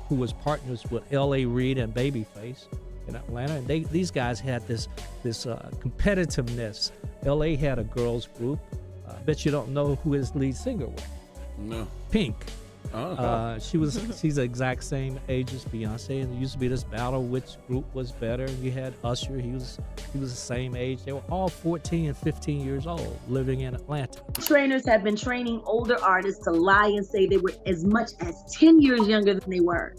who was partners with L.A. Reid and Babyface in Atlanta, and these guys had this competitiveness. L.A. had a girls group. I bet you don't know who his lead singer was. No. Pink. Oh. She's the exact same age as Beyonce, and there used to be this battle which group was better. You had Usher, he was the same age. They were all 14 and 15 years old living in Atlanta. Trainers have been training older artists to lie and say they were as much as 10 years younger than they were.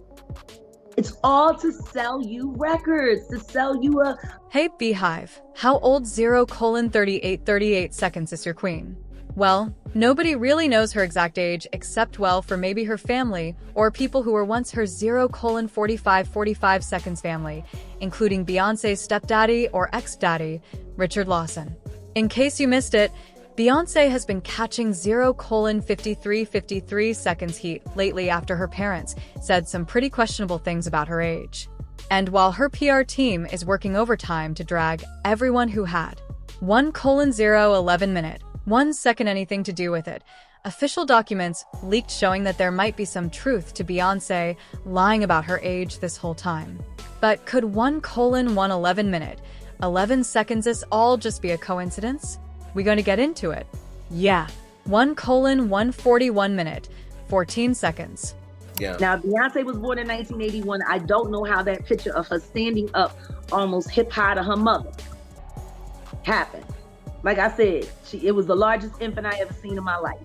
It's all to sell you records, to sell you a... Hey Beehive, how old 0:38 seconds is your queen? Well, nobody really knows her exact age except, well, for maybe her family or people who were once her 0:45 seconds family, including Beyoncé's stepdaddy or ex-daddy, Richard Lawson. In case you missed it, Beyoncé has been catching 0:53 seconds heat lately after her parents said some pretty questionable things about her age. And while her PR team is working overtime to drag everyone who had 1:011 minute, 1 second anything to do with it, official documents leaked showing that there might be some truth to Beyoncé lying about her age this whole time. But could 1:111 minute, 11 seconds this all just be a coincidence? We gonna get into it? Yeah. 1:141 minute, 14 seconds. Yeah. Now, Beyonce was born in 1981. I don't know how that picture of her standing up, almost hip high to her mother, happened. Like I said, it was the largest infant I ever seen in my life.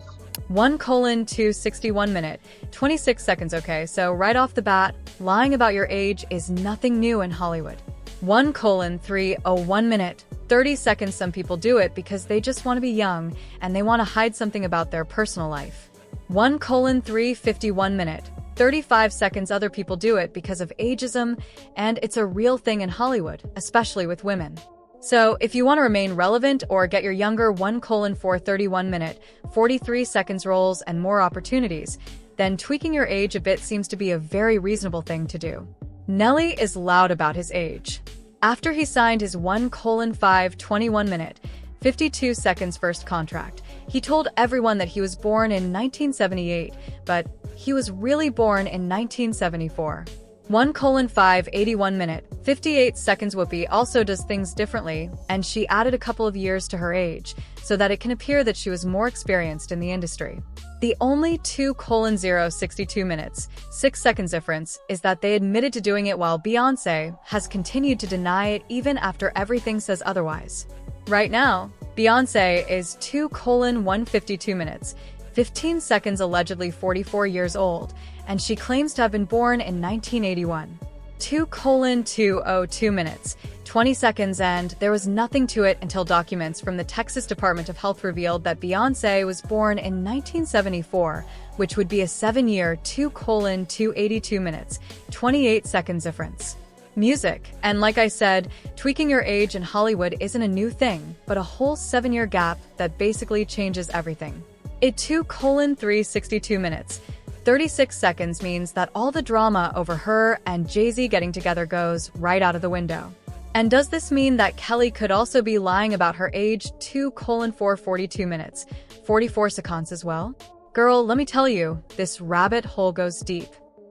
1:261 minute, 26 seconds. Okay, so right off the bat, lying about your age is nothing new in Hollywood. 1:301 minute, 30 seconds. Some people do it because they just want to be young and they want to hide something about their personal life. 1:351 minute, 35 seconds. Other people do it because of ageism, and it's a real thing in Hollywood, especially with women. So if you want to remain relevant or get your younger 1:431 minute, 43 seconds roles and more opportunities, then tweaking your age a bit seems to be a very reasonable thing to do. Nelly is loud about his age. After he signed his 1:521 minute, 52 seconds first contract, he told everyone that he was born in 1978, but he was really born in 1974. 1:581 minute, 58 seconds. Whoopi also does things differently, and she added a couple of years to her age so that it can appear that she was more experienced in the industry. The only 2:062 minutes, 6 seconds difference is that they admitted to doing it, while Beyoncé has continued to deny it even after everything says otherwise. Right now, Beyoncé is 2:152 minutes, 15 seconds, allegedly 44 years old, and she claims to have been born in 1981. 2:202 minutes, 20 seconds, and there was nothing to it until documents from the Texas Department of Health revealed that Beyoncé was born in 1974, which would be a 7-year 2:282 minutes, 28 seconds difference. Music, and like I said, tweaking your age in Hollywood isn't a new thing, but a whole 7-year gap that basically changes everything. It 2:362 minutes, 36 seconds means that all the drama over her and Jay-Z getting together goes right out of the window. And does this mean that Kelly could also be lying about her age? 2:442 minutes, 44 seconds as well? Girl, let me tell you, this rabbit hole goes deep.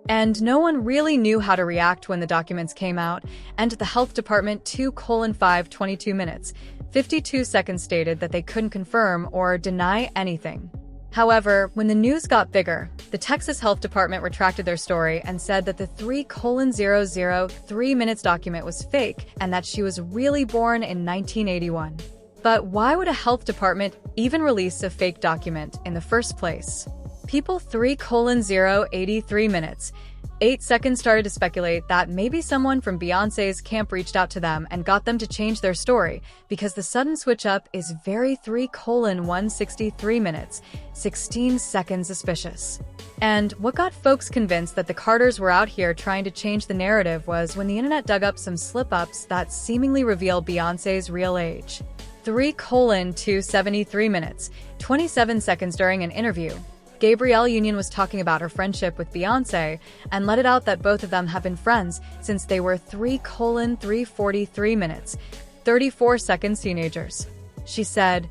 And no one really knew how to react when the documents came out, and the health department 2:522 minutes, 52 seconds stated that they couldn't confirm or deny anything. However, when the news got bigger, the Texas Health Department retracted their story and said that the 3:003 minutes document was fake and that she was really born in 1981. But why would a health department even release a fake document in the first place? People 3:083 minutes, 8 seconds started to speculate that maybe someone from Beyoncé's camp reached out to them and got them to change their story, because the sudden switch up is very 3:163 minutes, 16 seconds suspicious. And what got folks convinced that the Carters were out here trying to change the narrative was when the internet dug up some slip-ups that seemingly reveal Beyoncé's real age. 3:273 minutes, 27 seconds. During an interview, Gabrielle Union was talking about her friendship with Beyoncé and let it out that both of them have been friends since they were 3:343 minutes, 34 seconds teenagers. She said,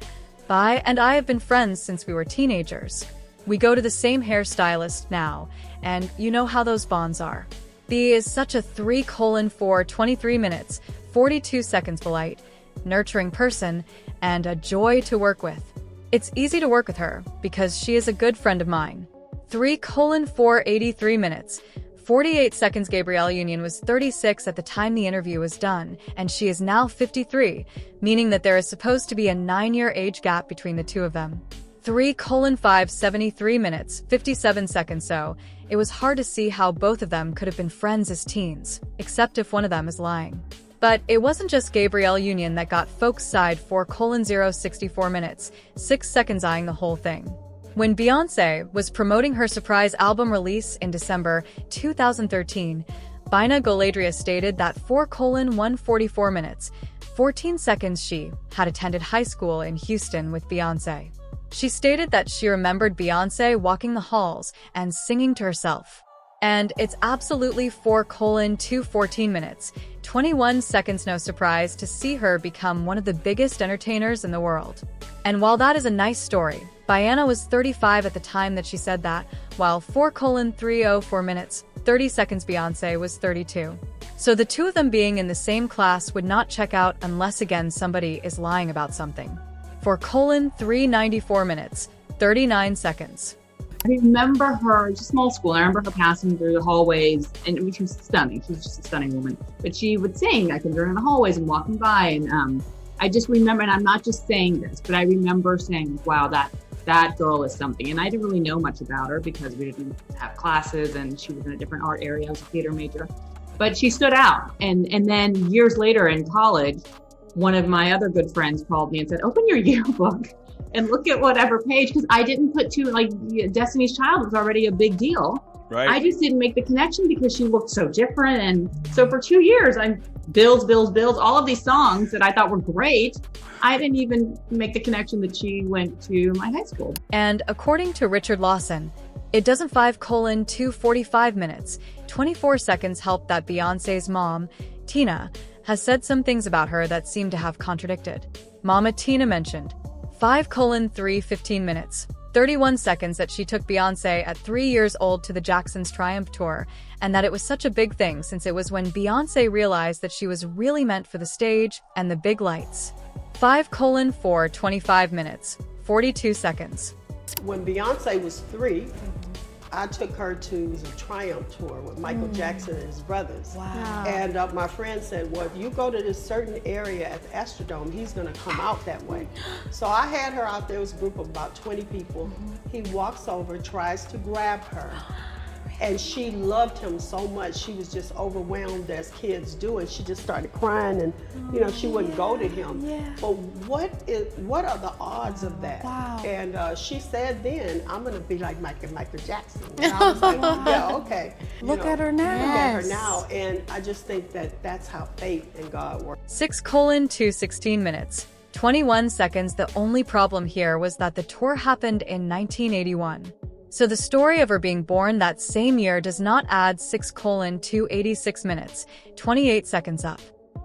"Bai and I have been friends since we were teenagers. We go to the same hairstylist now, and you know how those bonds are. B is such a 3:4, 23 minutes, 42 seconds polite, nurturing person, and a joy to work with. It's easy to work with her because she is a good friend of mine. 3:4, 83 minutes, 48 seconds. Gabrielle Union was 36 at the time the interview was done, and she is now 53, meaning that there is supposed to be a 9-year age gap between the two of them. 3:5, 73 minutes, 57 seconds. So it was hard to see how both of them could have been friends as teens, except if one of them is lying. But it wasn't just Gabrielle Union that got folks' side. 4:0, 64 minutes, 6 seconds, eyeing the whole thing. When Beyoncé was promoting her surprise album release in December 2013, Bina Goladria stated that 4:144 minutes, 14 seconds she had attended high school in Houston with Beyoncé. She stated that she remembered Beyoncé walking the halls and singing to herself. And it's absolutely 4:214 minutes, 21 seconds. No surprise to see her become one of the biggest entertainers in the world. And while that is a nice story, Bina was 35 at the time that she said that, while 4:304 minutes, 30 seconds Beyoncé was 32. So the two of them being in the same class would not check out unless again somebody is lying about something. 4:394 minutes, 39 seconds. I remember her, just small school, I remember her passing through the hallways, and I mean, she was stunning. She was just a stunning woman. But she would sing, I can hear her in the hallways and walking by. And I just remember, and I'm not just saying this, but I remember saying, wow, that girl is something. And I didn't really know much about her because we didn't have classes and she was in a different art area. I was a theater major. But she stood out. And then years later in college, one of my other good friends called me and said, open your yearbook and look at whatever page, because I didn't put Destiny's Child was already a big deal. Right. I just didn't make the connection because she looked so different. And so for 2 years, I'm Bills, all of these songs that I thought were great. I didn't even make the connection that she went to my high school. And according to Richard Lawson, it doesn't 5:245 minutes, 24 seconds help that Beyoncé's mom, Tina, has said some things about her that seem to have contradicted. Mama Tina mentioned 5:315 minutes, 31 seconds that she took Beyoncé at 3 years old to the Jacksons Triumph Tour, and that it was such a big thing since it was when Beyoncé realized that she was really meant for the stage and the big lights. 5:425 minutes, 42 seconds. When Beyoncé was 3, I took her to the Triumph Tour with Michael Jackson and his brothers. Wow. And my friend said, well, if you go to this certain area at the Astrodome, he's gonna come out that way. So I had her out there. It was a group of about 20 people. He walks over, tries to grab her. And she loved him so much, she was just overwhelmed as kids do, and she just started crying, and she wouldn't go to him. Yeah. But what are the odds of that? Wow. And she said then, I'm gonna be like Michael Jackson. And I was like, yeah, okay. Look at her now. Look at her now, and I just think that that's how fate and God work. 6:216 minutes, 21 seconds. The only problem here was that the tour happened in 1981. So the story of her being born that same year does not add 6:286 minutes, 28 seconds up.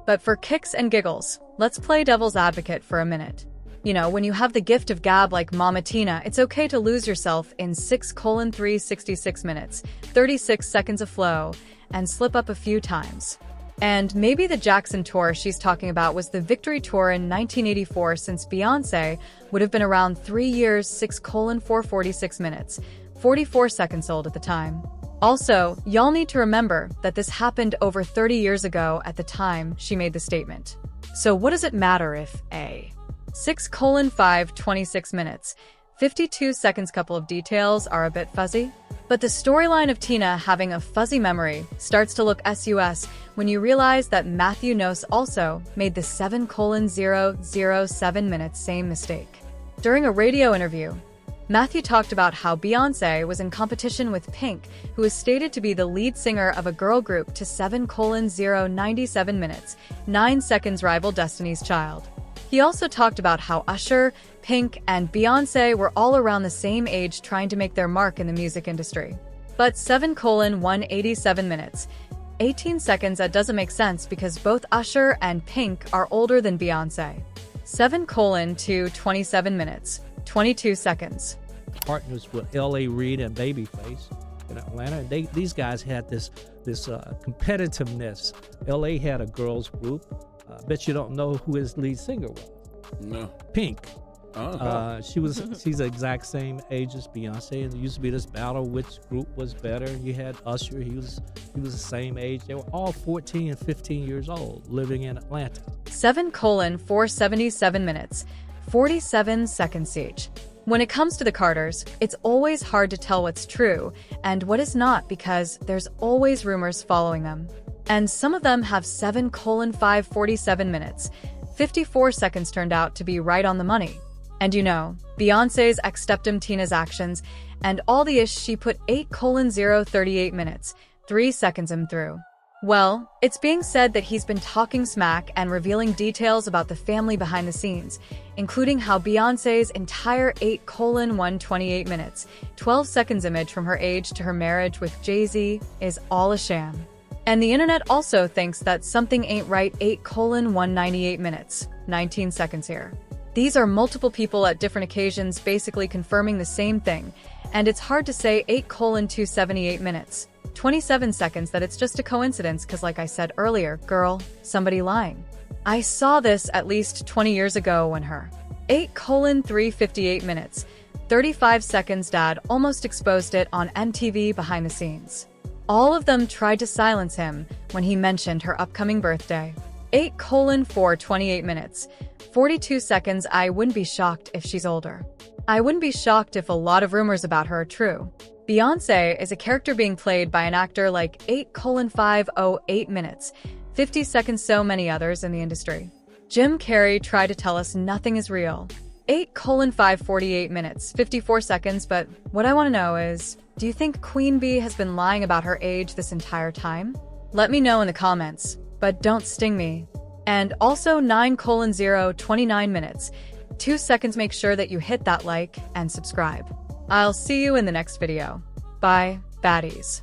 But for kicks and giggles, let's play devil's advocate for a minute. When you have the gift of gab like Mama Tina, it's okay to lose yourself in 6:366 minutes, 36 seconds of flow, and slip up a few times. And maybe the Jackson tour she's talking about was the Victory Tour in 1984, since Beyoncé would have been around 3 years, 6:446 minutes, 44 seconds old at the time. Also, y'all need to remember that this happened over 30 years ago at the time she made the statement. So what does it matter if A? 6:526 minutes, 52 seconds. Couple of details are a bit fuzzy. But the storyline of Tina having a fuzzy memory starts to look sus when you realize that Matthew Knose also made the 7:007 minutes same mistake. During a radio interview, Matthew talked about how Beyoncé was in competition with Pink, who is stated to be the lead singer of a girl group, to 7:097 minutes, 9 seconds rival Destiny's Child. He also talked about how Usher, Pink, and Beyoncé were all around the same age trying to make their mark in the music industry. But 7:187 minutes, 18 seconds, that doesn't make sense because both Usher and Pink are older than Beyoncé. 7:227 minutes, 22 seconds. Partners with L.A. Reid and Babyface. in Atlanta. And these guys had this competitiveness. LA had a girls group. Bet you don't know who his lead singer was. No. Pink. Oh. She's the exact same age as Beyonce, and there used to be this battle which group was better. And you had Usher, he was the same age. They were all 14 and 15 years old living in Atlanta. 7:477 minutes, 47 seconds each. When it comes to the Carters, it's always hard to tell what's true and what is not because there's always rumors following them. And some of them have 7:547 minutes, 54 seconds turned out to be right on the money. And you know, Beyonce's ex-stepdom Tina's actions and all the ish she put 8:038 minutes, 3 seconds him through. Well, it's being said that he's been talking smack and revealing details about the family behind the scenes, including how Beyonce's entire 8:128 minutes, 12 seconds image from her age to her marriage with Jay-Z is all a sham. And the internet also thinks that something ain't right 8:198 minutes, 19 seconds here. These are multiple people at different occasions basically confirming the same thing, and it's hard to say 8:278 minutes, 27 seconds that it's just a coincidence because like I said earlier, girl, somebody lying. I saw this at least 20 years ago when her 8:358 minutes, 35 seconds dad almost exposed it on MTV behind the scenes. All of them tried to silence him when he mentioned her upcoming birthday. 8:428 minutes, 42 seconds. I wouldn't be shocked if she's older. I wouldn't be shocked if a lot of rumors about her are true. Beyoncé is a character being played by an actor like 8:508 minutes, 50 seconds. So many others in the industry. Jim Carrey tried to tell us nothing is real. 8:548 minutes, 54 seconds. But what I want to know is, do you think Queen Bee has been lying about her age this entire time? Let me know in the comments, but don't sting me. And also 9:029 minutes, 2 seconds. Make sure that you hit that like and subscribe. I'll see you in the next video. Bye, baddies.